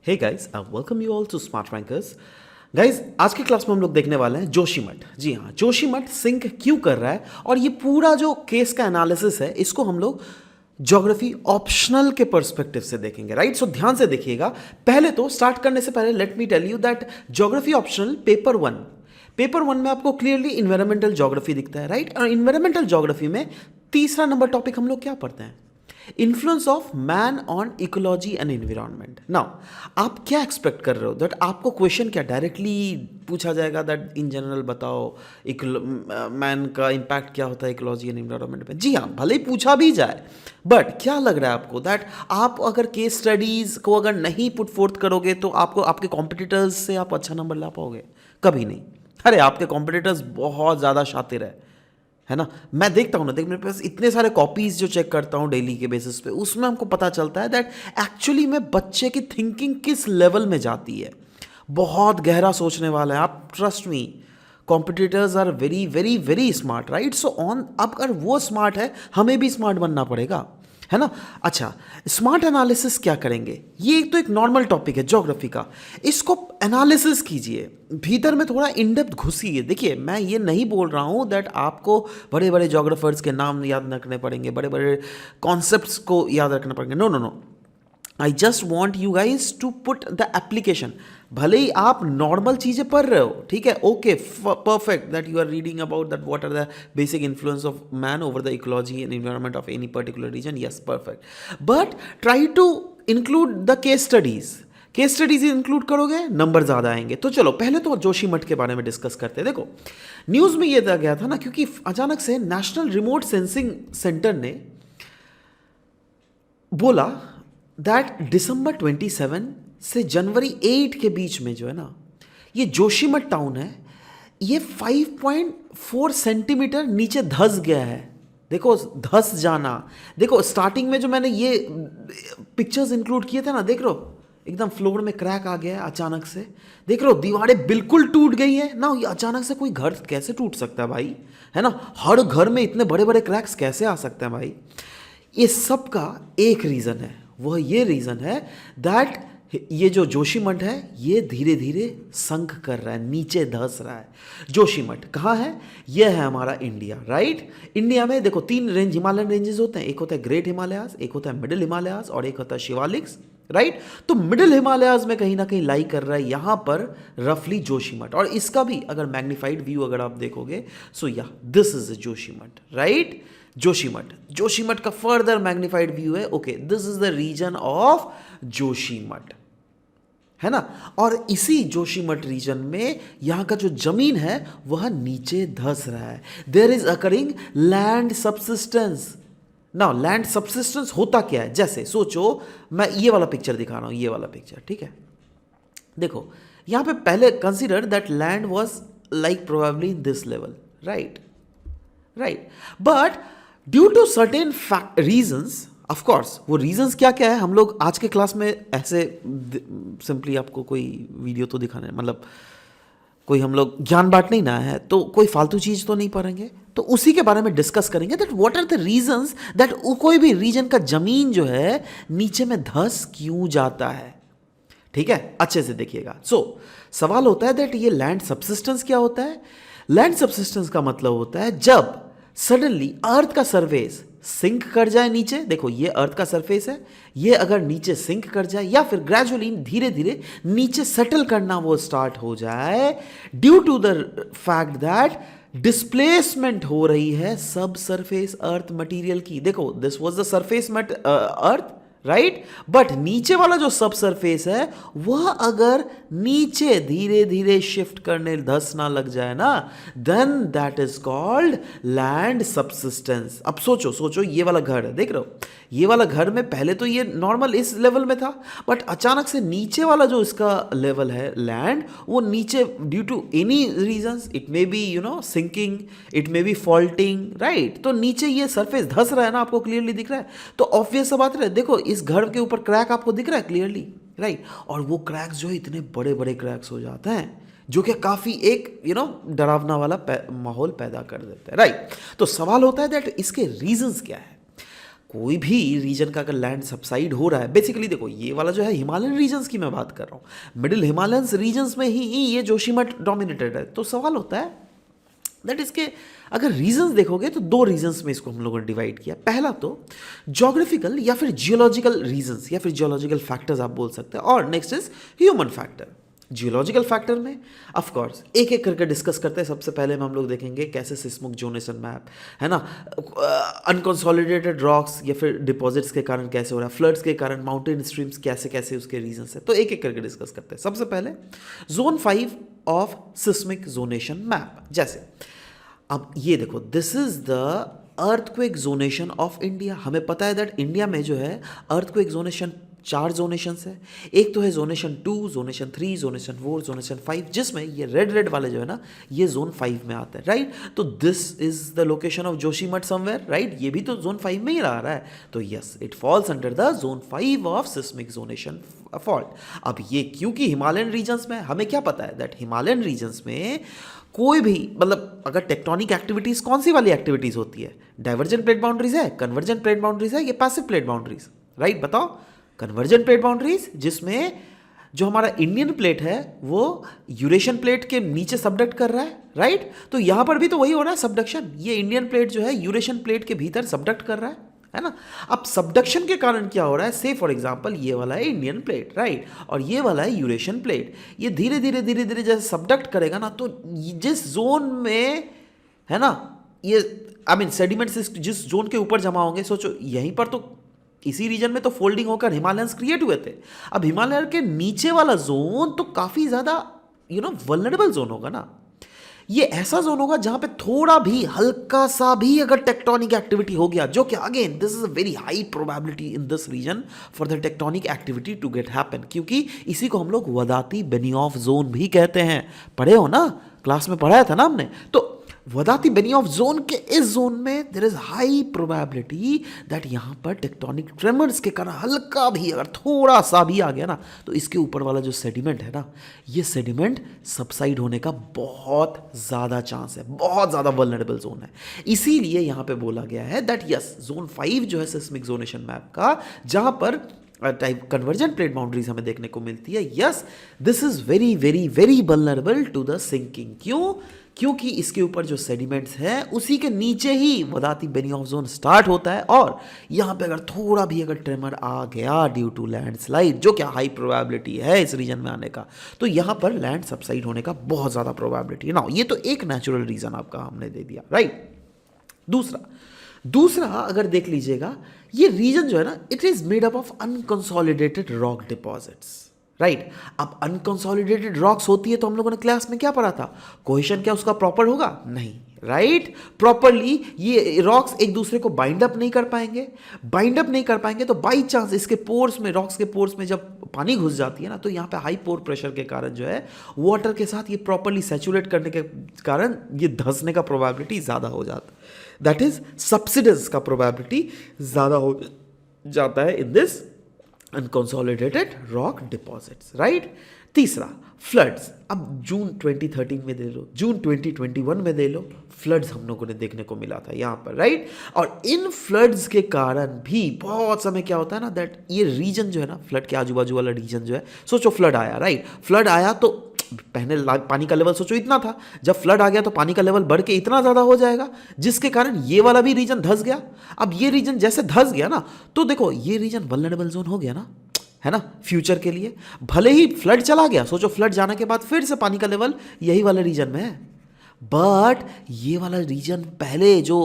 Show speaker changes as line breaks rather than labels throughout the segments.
Hey guys, welcome you all to smart rankers. Guys, आज की class में हम लोग देखने वाले हैं जोशीमठ। जी हाँ, जोशीमठ सिंक क्यों कर रहा है और ये पूरा जो केस का एनालिसिस है इसको हम लोग ज्योग्राफी ऑप्शनल के पर्सपेक्टिव से देखेंगे। राइट, सो ध्यान से देखिएगा। पहले तो स्टार्ट करने से पहले let me tell you that geography optional paper one में आपको क्लियरली इन्वायरमेंटल ज्योग्राफी दिखता है। राइट, और इन्वायरमेंटल ज्योग्राफी में तीसरा नंबर टॉपिक हम लोग क्या पढ़ते हैं? Influence of man on ecology and environment. Now आप क्या एक्सपेक्ट कर रहे हो दैट आपको क्वेश्चन क्या डायरेक्टली पूछा जाएगा दैट इन जनरल बताओ मैन का इम्पैक्ट क्या होता है इकोलॉजी एंड एनवायरनमेंट पे? जी हाँ, भले ही पूछा भी जाए, बट क्या लग रहा है आपको दैट आप अगर केस स्टडीज को अगर नहीं पुट फोर्थ करोगे तो आपको आपके कॉम्पिटिटर्स से आप अच्छा नंबर ला पाओगे? कभी नहीं। अरे आपके कॉम्पिटिटर्स बहुत ज़्यादा शातिर है ना। मैं देखता हूँ ना, देख मेरे पास इतने सारे कॉपीज जो चेक करता हूँ डेली के बेसिस पे, उसमें हमको पता चलता है दैट एक्चुअली में बच्चे की थिंकिंग किस लेवल में जाती है। बहुत गहरा सोचने वाला है, आप trust me. Competitors are very very very smart, right. So on, अब अगर वो स्मार्ट है हमें भी स्मार्ट बनना पड़ेगा, है ना। अच्छा, स्मार्ट एनालिसिस क्या करेंगे? ये तो एक नॉर्मल टॉपिक है ज्योग्राफी का, इसको एनालिसिस कीजिए, भीतर में थोड़ा इन डेप्थ घुसिए। देखिए, मैं ये नहीं बोल रहा हूँ दैट आपको बड़े बड़े ज्योग्राफर्स के नाम याद रखने पड़ेंगे, बड़े बड़े कॉन्सेप्ट्स को याद रखना पड़ेंगे। No no no, I just want you guys to put the application. भले ही आप नॉर्मल चीज़ें पढ़ रहे हो, ठीक है, okay, perfect, that you are reading about that what are the basic influence of man over the ecology and environment of any particular region, yes, perfect, but try to include the case studies. Case studies include करोगे number ज़्यादा आएंगे। तो चलो पहले तो जोशीमठ के बारे में डिस्कस करते हैं। देखो, न्यूज़ में ये गया था ना, क्योंकि अचानक से नेशनल रिमोट सेंसिंग सेंटर ने बोला दैट दिसंबर 27 से जनवरी 8 के बीच में जो है ना, ये जोशीमठ टाउन है, ये 5.4 सेंटीमीटर नीचे धंस गया है। देखो, धंस जाना। देखो, स्टार्टिंग में जो मैंने ये पिक्चर्स इंक्लूड किए थे ना, देख रहे हो एकदम फ्लोर में क्रैक आ गया है अचानक से। देख रहे हो दीवारें बिल्कुल टूट गई है ना। ये अचानक से कोई घर कैसे टूट सकता है भाई, है ना। हर घर में इतने बड़े बड़े क्रैक्स कैसे आ सकते हैं भाई? ये सब का एक रीज़न है, वह ये रीज़न है दैट ये जो जोशीमठ है ये धीरे धीरे संक कर रहा है, नीचे धंस रहा है। जोशीमठ कहाँ है? यह है हमारा इंडिया, राइट। इंडिया में देखो 3 रेंज, हिमालयन रेंजेस होते हैं। एक होता है ग्रेट हिमालयाज, एक होता है मिडिल हिमालयाज और एक होता है शिवालिक्स, राइट। तो मिडिल हिमालयाज में कहीं ना कहीं लाई कर रहा है यहाँ पर रफली जोशीमठ। और इसका भी अगर मैग्नीफाइड व्यू अगर आप देखोगे, सो या this is Joshimath, right. Joshimath का फर्दर मैग्नीफाइड व्यू है। Okay, this is the region of Joshimath, है ना। और इसी जोशीमठ रीजन में यहां का जो जमीन है वह नीचे धंस रहा है। There is occurring land subsidence. Now land subsidence होता क्या है? जैसे सोचो, मैं ये वाला पिक्चर दिखा रहा हूं, ये वाला पिक्चर, ठीक है। देखो, यहां पे पहले consider that land was like probably in this level, right, but due to certain reasons, of course वो रीजंस क्या क्या है हम लोग आज के क्लास में ऐसे सिंपली आपको कोई वीडियो तो दिखाने, मतलब कोई हम लोग ज्ञान बांट नहीं ना है, तो कोई फालतू चीज तो नहीं पढ़ेंगे, तो उसी के बारे में डिस्कस करेंगे that what are the reasons that कोई भी रीजन का जमीन जो है नीचे में धंस क्यों जाता है। ठीक है, अच्छे से देखिएगा। सवाल होता है दैट ये लैंड सबसिस्टेंस क्या होता है? लैंड सबसिस्टेंस का मतलब होता है जब सडनली अर्थ का सरफेस सिंक कर जाए नीचे। देखो, ये अर्थ का सरफेस है, ये अगर नीचे सिंक कर जाए या फिर ग्रेजुअली धीरे धीरे नीचे सेटल करना वो स्टार्ट हो जाए due to the fact that displacement हो रही है सब सरफेस अर्थ मटेरियल की। देखो, this was the surface earth, right, but नीचे वाला जो सब सरफेस है वह अगर नीचे धीरे धीरे शिफ्ट करने धंसना लग जाए ना, then that is called land subsidence. अब सोचो ये वाला घर है, देख रहे हो, ये वाला घर में पहले तो ये नॉर्मल इस लेवल में था, बट अचानक से नीचे वाला जो इसका लेवल है लैंड, वो नीचे due to any reasons, it may be sinking, it may be faulting, right. तो नीचे ये सरफेस धंस रहा है ना, आपको क्लियरली दिख रहा है। तो ऑब्वियस सा बात है, देखो इस घर के ऊपर क्रैक आपको दिख रहा है क्लियरली, राइट। और वो क्रैक्स जो है इतने बड़े बड़े क्रैक्स हो जाते हैं जो कि काफी एक डरावना वाला माहौल पैदा कर देते हैं, राइट। तो सवाल होता है दैट इसके रीजंस क्या है? कोई भी रीजन का अगर लैंड सबसाइड हो रहा है, बेसिकली देखो ये वाला जो है हिमालयन रीजन्स की मैं बात कर रहा हूँ, मिडिल हिमालयंस रीजन्स में ही ये जोशीमठ डोमिनेटेड है। तो सवाल होता है दैट इसके अगर रीजंस देखोगे तो दो रीजंस में इसको हम लोगों ने डिवाइड किया। पहला तो ज्योग्राफिकल या फिर जियोलॉजिकल रीजंस या फिर जियोलॉजिकल फैक्टर्स आप बोल सकते हैं, और next is human factor. Geological factor में ऑफ कोर्स एक एक करके डिस्कस करते हैं। सबसे पहले में हम लोग देखेंगे कैसे सिस्मिक जोनेशन मैप है ना, अनकंसोलिडेटेड रॉक्स या फिर डिपॉजिट्स के कारण कैसे हो रहा है, फ्लड्स के कारण माउंटेन स्ट्रीम्स कैसे कैसे उसके रीजंस है। तो एक एक करके डिस्कस करते हैं। सबसे पहले zone 5 of seismic zonation map. जैसे अब ये देखो, this is the earthquake zonation of India. हमें पता है दैट इंडिया में जो है अर्थक्वेक जोनेशन 4 जोनेशंस है। एक तो है जोनेशन 2, जोनेशन 3, जोनेशन 4, जोनेशन 5, जिसमें ये रेड रेड वाले जो है ना ये जोन 5 में आते हैं, राइट। तो this is the location of Joshimath somewhere, right. ये भी तो जोन 5 में ही रहा है। तो yes, it falls under the zone 5 of seismic zonation fault. अब ये क्योंकि हिमालयन रीजन्स में, हमें क्या पता है दैट हिमालयन रीजन्स में कोई भी मतलब अगर टेक्टोनिक एक्टिविटीज कौन सी वाली एक्टिविटीज होती है, डाइवर्जेंट प्लेट बाउंड्रीज है, कन्वर्जेंट प्लेट बाउंड्रीज है, ये पैसिव प्लेट बाउंड्रीज, राइट। बताओ, कन्वर्जेंट प्लेट बाउंड्रीज जिसमें जो हमारा इंडियन प्लेट है वो यूरेशियन प्लेट के नीचे सबडक्ट कर रहा है, राइट। तो यहां पर भी तो वही हो रहा है, सबडक्शन। ये इंडियन प्लेट जो है यूरेशियन प्लेट के भीतर सबडक्ट कर रहा है ना। अब सबडक्शन के कारण क्या हो रहा है, से फॉर एग्जांपल ये वाला है इंडियन प्लेट, राइट, और ये वाला है यूरेशियन प्लेट। ये धीरे धीरे धीरे धीरे जैसे सबडक्ट करेगा ना, तो जिस जोन में है ना ये आई मीन सेडिमेंट्स जिस जोन के ऊपर जमा होंगे, सोचो यहीं पर तो इसी रीजन में तो फोल्डिंग होकर हिमालयंस क्रिएट हुए थे। अब हिमालय के नीचे वाला जोन तो काफी ज्यादा वल्नरेबल जोन होगा ना। ये ऐसा जोन होगा जहां पे थोड़ा भी हल्का सा भी अगर टेक्टोनिक एक्टिविटी हो गया, जो कि again this is a very high probability in this region for the tectonic activity to get happen, क्योंकि इसी को हम लोग वदाती बेनियोफ जोन भी कहते हैं। पढ़े हो ना, क्लास में पढ़ाया था ना हमने। तो वदाती बेनियोफ जोन के इस जोन में there is high probability that यहां पर टेक्टोनिक ट्रेमर्स के कारण हल्का भी अगर थोड़ा सा भी आ गया ना, तो इसके ऊपर वाला जो सेडिमेंट है ना, ये सेडिमेंट सबसाइड होने का बहुत ज्यादा चांस है, बहुत ज्यादा वल्नरेबल जोन है। इसीलिए यहां पे बोला गया है दैट यस, जोन 5 जो है सिस्मिक जोनेशन मैप का, जहां पर टाइप कन्वर्जेंट प्लेट बाउंड्रीज हमें देखने को मिलती है, yes this is very very very vulnerable to the sinking. क्यों? क्योंकि इसके ऊपर जो सेडिमेंट्स हैं उसी के नीचे ही वदाती बेनियोफ जोन स्टार्ट होता है, और यहां पे अगर थोड़ा भी अगर ट्रेमर आ गया ड्यू टू लैंडस्लाइड, जो क्या हाई प्रोबेबिलिटी है इस रीजन में आने का, तो यहां पर लैंड सबसाइड होने का बहुत ज्यादा प्रोबेबिलिटी है ना। ये तो एक नेचुरल रीजन आपका हमने दे दिया, राइट। दूसरा अगर देख लीजिएगा, ये रीजन जो है ना, it is made up of unconsolidated rock deposits, right. अब अनकंसोलिडेटेड रॉक्स होती है तो हम लोगों ने क्लास में क्या पढ़ा था, कोहेशन क्या उसका प्रॉपर होगा? नहीं, राइट। प्रॉपरली ये रॉक्स एक दूसरे को बाइंड अप नहीं कर पाएंगे, तो बाई चांस इसके पोर्स में, रॉक्स के पोर्स में जब पानी घुस जाती है ना, तो यहाँ पे हाई पोर प्रेशर के कारण जो है वाटर के साथ ये प्रॉपरली सैचुरेट करने के कारण ये धंसने का प्रोबेबिलिटी ज़्यादा हो जाता है, दैट इज सब्सिडेंस का प्रोबेबिलिटी ज़्यादा हो जाता है in this unconsolidated rock deposits, right. तीसरा, फ्लड्स। अब जून 2013 में दे लो, जून 2021 में दे लो, फ्लड्स हम लोगों ने देखने को मिला था यहाँ पर, राइट। और इन फ्लड्स के कारण भी बहुत समय क्या होता है ना, दैट ये रीजन जो है ना, फ्लड के आजू बाजू वाला रीजन जो है, सोचो फ्लड आया, राइट। फ्लड आया तो पहले पानी का लेवल सोचो इतना था, जब फ्लड आ गया तो पानी का लेवल बढ़ के इतना ज़्यादा हो जाएगा, जिसके कारण ये वाला भी रीजन धंस गया। अब ये रीजन जैसे धंस गया ना, तो देखो ये रीजन वल्नरेबल जोन हो गया ना, है ना, फ्यूचर के लिए। भले ही फ्लड चला गया, सोचो फ्लड जाने के बाद फिर से पानी का लेवल यही वाले रीजन में है, बट ये वाला रीजन पहले जो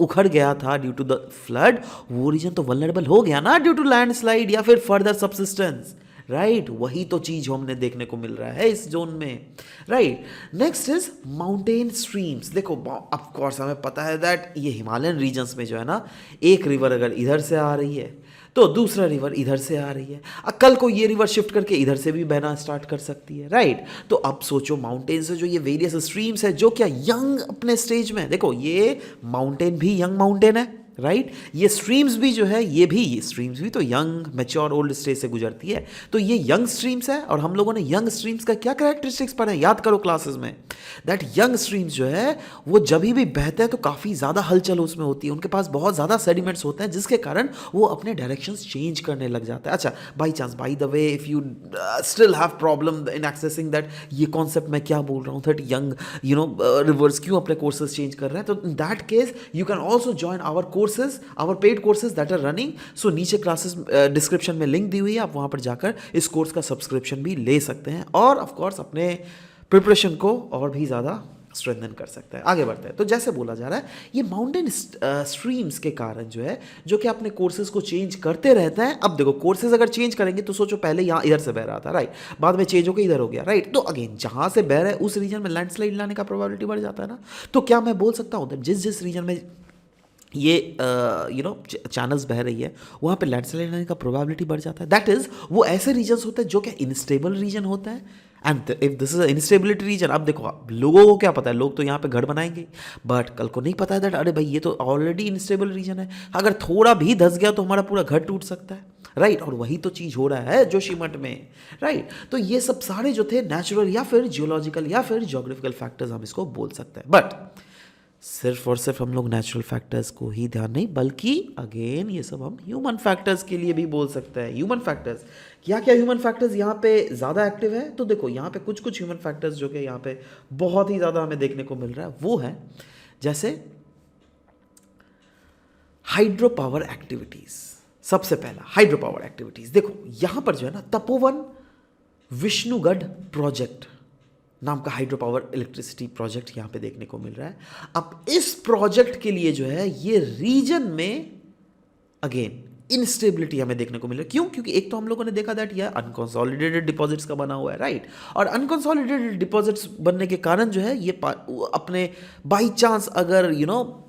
उखड़ गया था ड्यू टू द फ्लड, वो रीजन तो वल्नरेबल हो गया ना ड्यू टू लैंडस्लाइड या फिर फर्दर सबसिस्टेंस, राइट। वही तो चीज हमने देखने को मिल रहा है इस जोन में, right. Next is mountain streams. देखो ऑफ कोर्स हमें पता है दैट ये हिमालयन रीजन्स में जो है ना, एक रिवर अगर इधर से आ रही है तो दूसरा रिवर इधर से आ रही है, कल को ये रिवर शिफ्ट करके इधर से भी बहना स्टार्ट कर सकती है, राइट। तो अब सोचो माउंटेन से जो ये वेरियस स्ट्रीम्स है, जो क्या यंग अपने स्टेज में, देखो ये माउंटेन भी यंग माउंटेन है, राइट। ये स्ट्रीम्स भी जो है, ये भी स्ट्रीम्स भी तो यंग मैच्योर ओल्ड स्टेज से गुजरती है। तो ये यंग स्ट्रीम्स है, और हम लोगों ने यंग स्ट्रीम्स का क्या कैरेक्टरिस्टिक्स पढ़े, याद करो क्लासेस में, दैट यंग स्ट्रीम्स जो है वो जब भी बहते हैं तो काफ़ी ज़्यादा हलचल उसमें होती है, उनके पास बहुत ज़्यादा सेडिमेंट्स होते हैं, जिसके कारण वो अपने डायरेक्शंस चेंज करने लग जाते हैं। अच्छा, by chance, by the way, if you still have problem in accessing that ये कॉन्सेप्ट मैं क्या बोल रहा हूँ, दैट यंग रिवर्स क्यों अपने कोर्सेज चेंज कर रहे हैं, तो in that case you can also join our courses, our paid courses that are running. So नीचे क्लासेस डिस्क्रिप्शन में लिंक दी हुई है, आप वहाँ पर जाकर इस कोर्स का सब्सक्रिप्शन भी ले सकते हैं, और ऑफकोर्स अपने प्रिपरेशन को और भी ज़्यादा स्ट्रेंथन कर सकता है। आगे बढ़ते हैं। तो जैसे बोला जा रहा है, ये माउंटेन स्ट्रीम्स के कारण जो है, जो कि अपने कोर्सेज को चेंज करते रहते हैं। अब देखो, कोर्सेज अगर चेंज करेंगे तो सोचो, पहले यहाँ इधर से बह रहा था, राइट, बाद में चेंज होकर इधर हो गया, राइट, तो अगेन जहाँ से बह रहा है उस रीजन में लैंडस्लाइड लाने का प्रोबेबिलिटी बढ़ जाता है ना। तो क्या मैं बोल सकता हूँ जिस जिस रीजन में ये चैनल्स बह रही है, वहाँ पे लैंडस्लाइड आने का प्रोबेबिलिटी बढ़ जाता है। दैट इज, वो ऐसे रीजन्स होते हैं जो कि इनस्टेबल रीजन होता है। And if this is instability region, अब देखो लोगों को क्या पता है, लोग तो यहाँ पे घर बनाएंगे, बट कल को नहीं पता है दैट अरे भाई ये तो ऑलरेडी इनस्टेबल रीजन है, अगर थोड़ा भी धस गया तो हमारा पूरा घर टूट सकता है, राइट। और वही तो चीज़ हो रहा है जोशीमठ में, राइट। तो ये सब सारे जो थे नेचुरल या फिर जियोलॉजिकल या फिर ज्योग्राफिकल फैक्टर्स हम इसको बोल सकते हैं। बट सिर्फ और सिर्फ हम लोग नेचुरल फैक्टर्स को ही ध्यान नहीं, बल्कि अगेन ये सब हम ह्यूमन फैक्टर्स के लिए भी बोल सकते हैं। ह्यूमन फैक्टर्स, क्या क्या ह्यूमन फैक्टर्स यहाँ पे ज़्यादा एक्टिव है, तो देखो यहाँ पे कुछ कुछ ह्यूमन फैक्टर्स जो कि यहाँ पे बहुत ही ज़्यादा हमें देखने को मिल रहा है, वो है जैसे हाइड्रो पावर एक्टिविटीज़। सबसे पहला हाइड्रो पावर एक्टिविटीज़, देखो यहाँ पर जो है ना, तपोवन विष्णुगढ़ प्रोजेक्ट नाम का हाइड्रो पावर इलेक्ट्रिसिटी प्रोजेक्ट यहाँ पे देखने को मिल रहा है। अब इस प्रोजेक्ट के लिए जो है, ये रीजन में अगेन इंस्टेबिलिटी हमें देखने को मिल रहा है। क्यों? क्योंकि एक तो हम लोगों ने देखा दैट यह अनकंसोलिडेटेड डिपॉजिट्स का बना हुआ है, राइट। और अनकंसोलिडेटेड डिपॉजिट्स बनने के कारण जो है, ये अपने बाई चांस अगर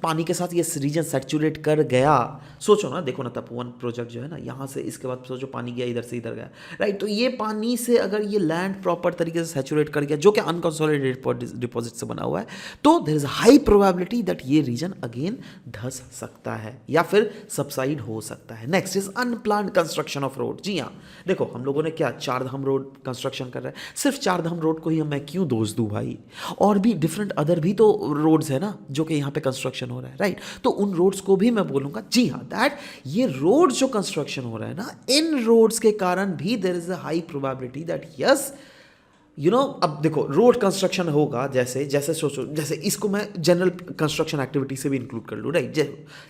पानी के साथ ये रीजन सैचुरेट कर गया, सोचो ना, देखो ना, तपोवन प्रोजेक्ट जो है ना, यहाँ से इसके बाद सोचो पानी गया इधर से इधर गया, राइट। तो ये पानी से अगर ये लैंड प्रॉपर तरीके से सैचुरेट कर गया, जो कि अनकंसोलिडेटेड डिपॉजिट से बना हुआ है, तो there is high probability that ये रीजन अगेन धस सकता है या फिर सबसाइड हो सकता है। Next is unplanned construction of road. जी हाँ, देखो हम लोगों ने क्या चारधाम रोड कंस्ट्रक्शन कर रहे हैं, सिर्फ चारधाम रोड को ही मैं क्यों दोष दूं भाई, और भी डिफरेंट अदर भी तो रोड्स है ना जो कि यहाँ पे कंस्ट्रक्शन हो रहा है, राइट। तो उन रोड्स को भी मैं बोलूंगा, जी हाँ, दैट ये रोड जो कंस्ट्रक्शन हो रहा है ना, इन रोड्स के कारण भी there is a high probability that yes अब देखो रोड कंस्ट्रक्शन होगा, जैसे जैसे सोचो, जैसे इसको मैं जनरल कंस्ट्रक्शन एक्टिविटी से भी इंक्लूड कर लूँ, राइट।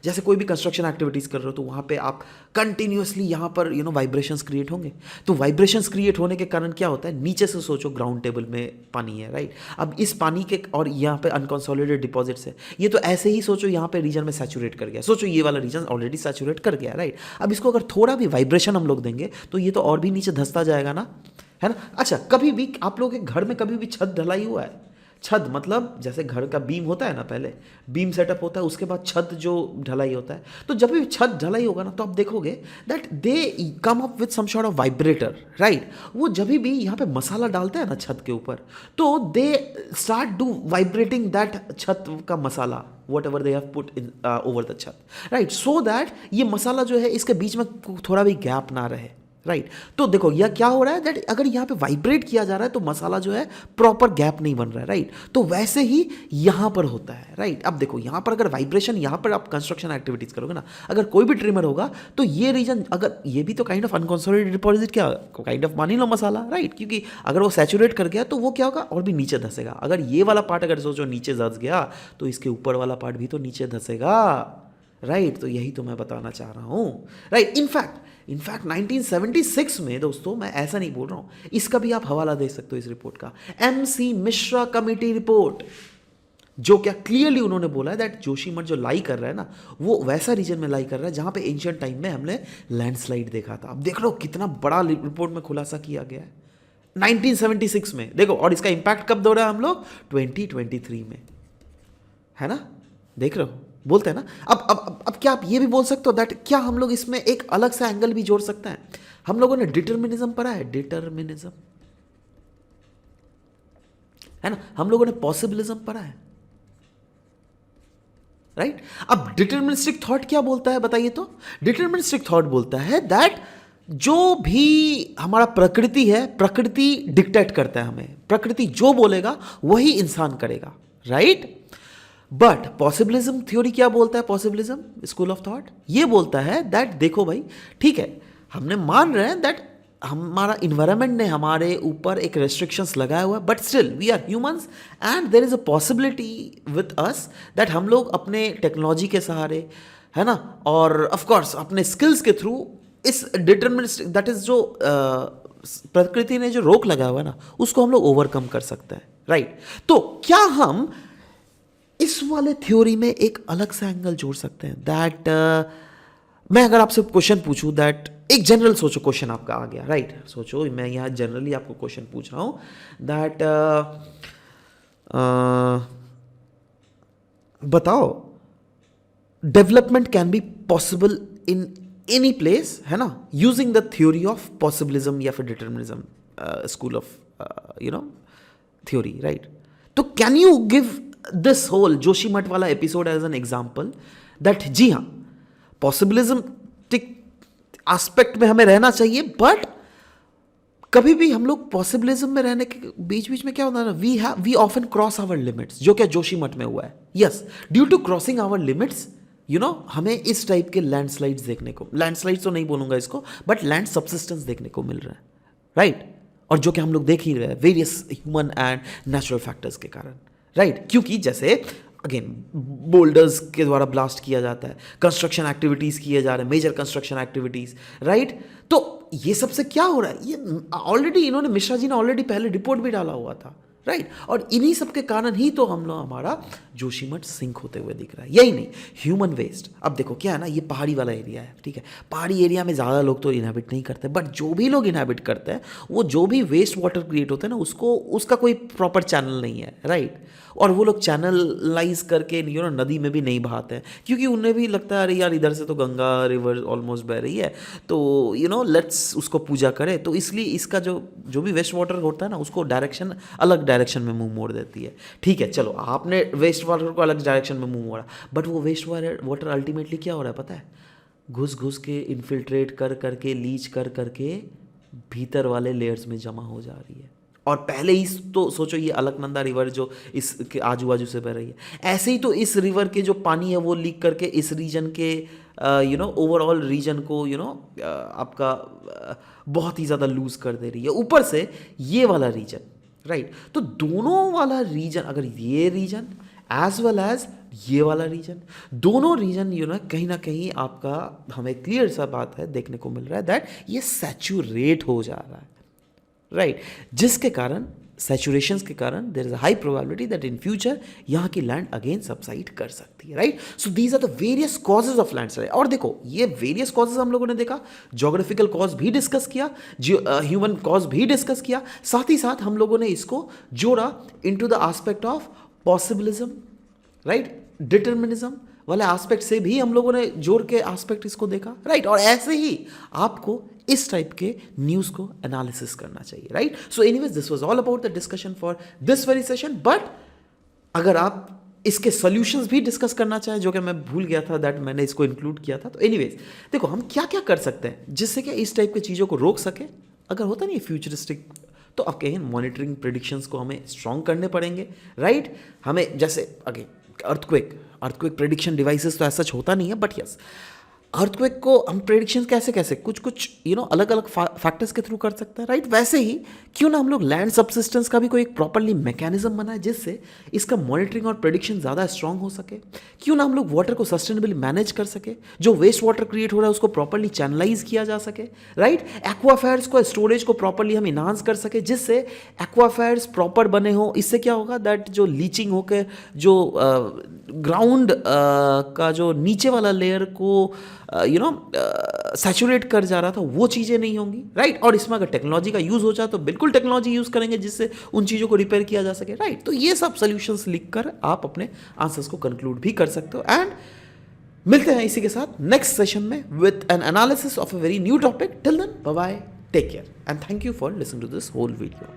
जैसे कोई भी कंस्ट्रक्शन एक्टिविटीज़ कर रहे हो, तो वहाँ पे आप कंटिन्यूसली यहाँ पर वाइब्रेशंस क्रिएट होंगे। तो वाइब्रेशंस क्रिएट होने के कारण क्या होता है, नीचे से सोचो ग्राउंड टेबल में पानी है, राइट। अब इस पानी के, और यहाँ पे अनकंसोलिडेटेड डिपॉजिट्स है, ये तो ऐसे ही सोचो यहाँ पे रीजन में सैचुरेट कर गया, सोचो ये वाला रीजन ऑलरेडी सैचुरेट कर गया, राइट। अब इसको अगर थोड़ा भी वाइब्रेशन हम लोग देंगे, तो ये तो और भी नीचे धंसता जाएगा ना, है ना। अच्छा, कभी भी आप लोगों के घर में कभी भी छत ढलाई हुआ है? छत मतलब जैसे घर का बीम होता है ना, पहले बीम सेटअप होता है, उसके बाद छत जो ढलाई होता है, तो जब भी छत ढलाई होगा ना, तो आप देखोगे that they come up with some sort of vibrator, right. वो जब भी यहाँ पे मसाला डालते हैं ना छत के ऊपर, तो they start do vibrating that छत का मसाला, whatever they have put in over the छत, राइट, सो दैट ये मसाला जो है इसके बीच में थोड़ा भी गैप ना रहे, राइट। तो देखो यह क्या हो रहा है, दैट अगर यहाँ पे वाइब्रेट किया जा रहा है तो मसाला जो है प्रॉपर गैप नहीं बन रहा है, राइट। तो वैसे ही यहाँ पर होता है, राइट। अब देखो यहाँ पर अगर वाइब्रेशन, यहाँ पर आप कंस्ट्रक्शन एक्टिविटीज करोगे ना, अगर कोई भी ट्रिमर होगा, तो ये रीजन, अगर ये भी तो काइंड ऑफ अनकंसोलिडेटेड डिपॉजिट, क्या काइंड ऑफ मान ही लो मसाला, राइट। क्योंकि अगर वो सैचुरेट कर गया तो वो क्या होगा, और भी नीचे धसेगा। अगर ये वाला पार्ट अगर सोचो नीचे धस गया, तो इसके ऊपर वाला पार्ट भी तो नीचे धसेगा, राइट। तो यही तो मैं बताना चाह रहा हूँ, राइट। इनफैक्ट 1976 में, दोस्तों मैं ऐसा नहीं बोल रहा हूँ, इसका भी आप हवाला दे सकते हो इस रिपोर्ट का, MC मिश्रा कमेटी रिपोर्ट, जो क्या क्लियरली उन्होंने बोला है दैट जोशीमठ जो लाई कर रहा है ना, वो वैसा रीजन में लाई कर रहा है जहाँ पे एंशिएंट टाइम में हमने लैंडस्लाइड देखा था। अब देख लो कितना बड़ा रिपोर्ट में खुलासा किया गया है 1976 में, देखो। और इसका इंपैक्ट कब दो रहा है हम लोग, 2023 में, है ना, देख रहे हो, बोलते हैं ना। अब क्या आप ये भी बोल सकते हो दैट क्या हम लोग इसमें एक अलग सा एंगल भी जोड़ सकते हैं? हम लोगों ने डिटर्मिनिज्म पढ़ा है, डिटर्मिनिज्म, है ना। हम लोगों ने पॉसिबिलिज्म पढ़ा है, राइट? अब डिटर्मिनिस्टिक थॉट क्या बोलता है बताइए तो? डिटर्मिनिस्टिक थॉट बोलता है दैट जो भी हमारा प्रकृति है, प्रकृति डिक्टेट करता है हमें, प्रकृति जो बोलेगा वही इंसान करेगा, राइट? बट पॉसिबिलिज्म थ्योरी क्या बोलता है? पॉसिबिलिज्म स्कूल ऑफ थॉट ये बोलता है दैट देखो भाई, ठीक है, हमने मान रहे हैं दैट हमारा इन्वायरमेंट ने हमारे ऊपर एक रेस्ट्रिक्शंस लगाया हुआ है, but still we are humans and there is a possibility with us that हम लोग अपने टेक्नोलॉजी के सहारे, है ना, और ऑफ कोर्स अपने स्किल्स के थ्रू इस डिटर्मिनिस्टिक दैट इज जो प्रकृति ने जो रोक लगाया हुआ है ना, उसको हम लोग ओवरकम कर सकते हैं, राइट? तो क्या हम इस वाले थ्योरी में एक अलग सा एंगल जोड़ सकते हैं दैट मैं अगर आपसे क्वेश्चन पूछूं दैट एक जनरल सोचो, क्वेश्चन आपका आ गया, राइट? सोचो मैं यहाँ जनरली आपको क्वेश्चन पूछ रहा हूं दैट बताओ development can be possible in any place, है ना, using the theory of possibilism या फिर determinism school of theory, right? तो can you give this whole Joshimath वाला episode as an example that जी हाँ, पॉसिबिलिज्मिक एस्पेक्ट में हमें रहना चाहिए, बट कभी भी हम लोग पॉसिबिलिज्म में रहने के बीच बीच में क्या होता है ना, we often cross our limits, जो क्या जोशीमठ में हुआ है। Yes, due to crossing our limits हमें इस टाइप के लैंडस्लाइड्स देखने को, लैंडस्लाइड्स तो नहीं बोलूंगा इसको, बट लैंड सबसिस्टेंस देखने को मिल रहा है, राइट? और जो कि हम लोग देख ही रहे हैं various human and natural factors के कारण, राइट? क्योंकि जैसे अगेन बोल्डर्स के द्वारा ब्लास्ट किया जाता है, कंस्ट्रक्शन एक्टिविटीज किए जा रहे हैं, मेजर कंस्ट्रक्शन एक्टिविटीज, राइट? तो ये सबसे क्या हो रहा है, ये ऑलरेडी इन्होंने, मिश्रा जी ने ऑलरेडी पहले रिपोर्ट भी डाला हुआ था, राइट? और इन्हीं सब के कारण ही तो हम लोग, हमारा जोशीमठ सिंक होते हुए दिख रहा है। यही नहीं, ह्यूमन वेस्ट, अब देखो क्या है ना, ये पहाड़ी वाला एरिया है, ठीक है, पहाड़ी एरिया में ज़्यादा लोग तो इनहैबिट नहीं करते, बट जो भी लोग इनहैबिट करते हैं वो जो भी वेस्ट वाटर क्रिएट होता है ना, उसको, उसका कोई प्रॉपर चैनल नहीं है, राइट? और वो लोग चैनलाइज करके नदी में भी नहीं बहाते हैं, क्योंकि उन्हें भी लगता है अरे यार इधर से तो गंगा रिवर ऑलमोस्ट बह रही है, तो लेट्स उसको पूजा करें, तो इसलिए इसका जो भी वेस्ट वाटर होता है ना, उसको डायरेक्शन, अलग डायरेक्शन में मुंह मोड़ देती है। ठीक है, चलो आपने वेस्ट वाटर को अलग डायरेक्शन में मुंह मोड़ा, बट वो वेस्ट वाटर अल्टीमेटली क्या हो रहा है पता है? घुस घुस के इन्फिल्ट्रेट कर करके, लीच कर करके भीतर वाले लेयर्स में जमा हो जा रही है। और पहले ही तो सोचो, ये अलकनंदा रिवर जो इसके आजू बाजू से बह रही है, ऐसे ही तो इस रिवर के जो पानी है वो लीक करके इस रीजन के ओवरऑल रीजन को आपका बहुत ही ज़्यादा लूज कर दे रही है, ऊपर से ये वाला रीजन, राइट? तो दोनों वाला रीजन, अगर ये रीजन एज वेल एज ये वाला रीजन, दोनों रीजन कहीं ना कहीं आपका, हमें क्लियर सा बात है देखने को मिल रहा है दैट ये सैचुरेट हो जा रहा है, राइट? जिसके कारण, सैचुरेशंस के कारण there is a high probability that in future यहाँ की लैंड अगेन सबसाइड कर सकती है, right? So these are the various causes of landslide. और देखो, ये वेरियस कॉजेज हम लोगों ने देखा, ज्योग्राफिकल कॉज भी डिस्कस किया, ह्यूमन कॉज भी डिस्कस किया, साथ ही साथ हम लोगों ने इसको जोड़ा into the aspect of possibilism, right? Determinism वाले एस्पेक्ट से भी हम लोगों ने जोड़ के एस्पेक्ट इसको देखा, राइट? और ऐसे ही आपको इस टाइप के न्यूज को एनालिसिस करना चाहिए, right? So anyways, this was all about the discussion for this very session. But अगर आप इसके सॉल्यूशंस भी डिस्कस करना चाहें, जो कि मैं भूल गया था दैट मैंने इसको इंक्लूड किया था, तो एनीवेज देखो हम क्या क्या कर सकते हैं जिससे कि इस टाइप की चीज़ों को रोक सके। अगर होता नहीं फ्यूचरिस्टिक, तो अब कहें मॉनिटरिंग प्रेडिक्शंस को हमें स्ट्रॉन्ग करने पड़ेंगे, राइट? हमें जैसे अगे अर्थक्वेक प्रेडिक्शन डिवाइसेस तो ऐसा होता नहीं है, बट यस, अर्थक्वेक को हम प्रेडिक्शन कैसे कुछ अलग अलग फैक्टर्स के थ्रू कर सकते हैं, राइट? वैसे ही क्यों ना हम लोग लैंड सबसिस्टेंस का भी कोई एक प्रॉपरली मैकेनिज्म बनाए जिससे इसका मॉनिटरिंग और प्रेडिक्शन ज़्यादा स्ट्रांग हो सके। क्यों ना हम लोग वाटर को सस्टेनेबली मैनेज कर सके, जो वेस्ट वाटर क्रिएट हो रहा है उसको प्रॉपरली चैनलाइज किया जा सके, राइट? एक्वाफायर्स को, स्टोरेज को प्रॉपरली हम इन्हांस कर सके जिससे एक्वाफायर्स प्रॉपर बने हो। इससे क्या होगा दैट जो लीचिंग होकर जो ग्राउंड का जो नीचे वाला लेयर को सैचुरेट कर जा रहा था, वो चीज़ें नहीं होंगी, राइट? और इसमें अगर टेक्नोलॉजी का यूज़ हो जाए तो बिल्कुल टेक्नोलॉजी यूज़ करेंगे जिससे उन चीज़ों को रिपेयर किया जा सके, राइट? तो ये सब सॉल्यूशंस लिखकर आप अपने आंसर्स को कंक्लूड भी कर सकते हो। एंड मिलते हैं इसी के साथ नेक्स्ट सेशन में with an analysis of a very new topic. Till then, bye bye, take care and thank you for listening to this whole video.